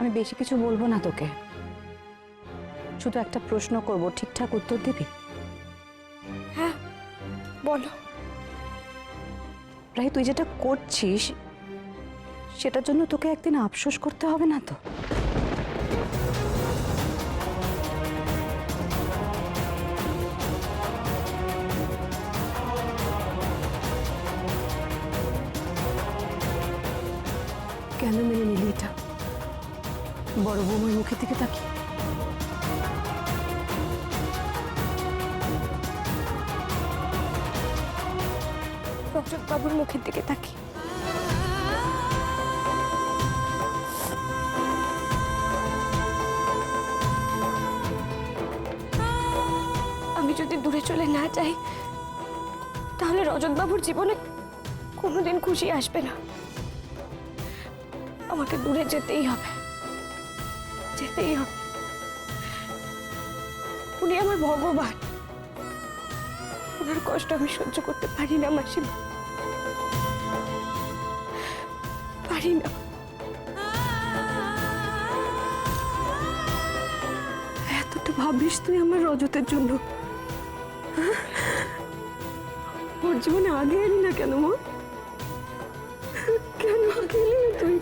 আমি বেশি কিছু বলবো না তোকে, শুধু একটা প্রশ্ন করব, ঠিকঠাক উত্তর দিবি? হ্যাঁ বলো। রাই, তুই যেটা করছিস সেটার জন্য তোকে একদিন আফসোস করতে হবে না তো? কেন মেনে নিলি এটা? বড় বৌমার মুখের দিকে তাকিয়ে। রজত বাবুর মুখের দিকে তাকিয়ে। আমি যদি দূরে চলে না যাই তাহলে রজত বাবুর জীবনে কোনোদিন খুশি আসবে না। আমাকে দূরে যেতেই হবে, যেতেই হবে। উনি আমার ভগবান, ওনার কষ্ট আমি সহ্য করতে পারি না মাসিমা, পারি না। এতটা ভাবিস তুই আমার রজতের জন্য? ওর জীবনে আগে এলি না কেন মা? কেন আগে এলি না তুই?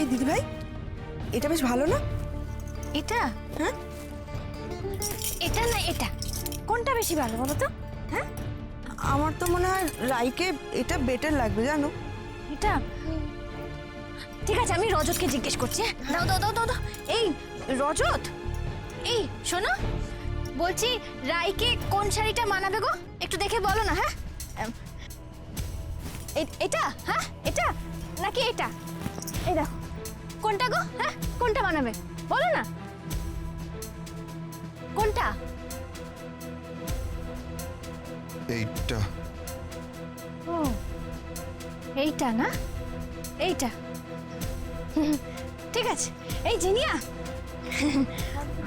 এই দিদি ভাই, এটা বেশ ভালো না? এটা? হ্যাঁ, এটা না এটা, কোনটা বেশি ভালো বলো তো? হ্যাঁ, আমার তো মনে হয় রাইকে এটা বেটার লাগবে জানো। এটা ঠিক আছে, আমি রজতকে জিজ্ঞেস করছি। দাও দাও দাও দাও দাও। এই রজত, এই শোনো, বলছি রাইকে কোন শাড়িটা মানাবে গো, একটু দেখে বলো না। হ্যাঁ, এটা? হ্যাঁ এটা নাকি এটা? এই দেখো, কোনটা গো? হ্যাঁ কোনটা মানাবে বলো না, কোনটা? এইটা। ও এইটা না, এইটা। ঠিক আছে, এই জিনিয়া,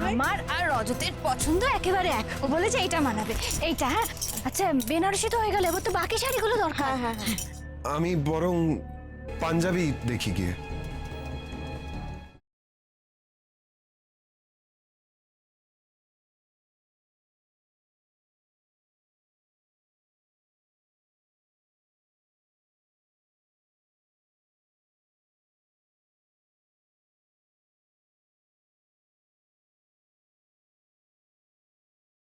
আমার আর রজতের পছন্দ একেবারে এক। ও বলেছে এইটা মানাবে, এইটা। হ্যাঁ আচ্ছা, বেনারসি তো হয়ে গেল, এবার তো বাকি শাড়িগুলো দরকার। হ্যাঁ হ্যাঁ হ্যাঁ, আমি বরং পাঞ্জাবি দেখি গিয়ে।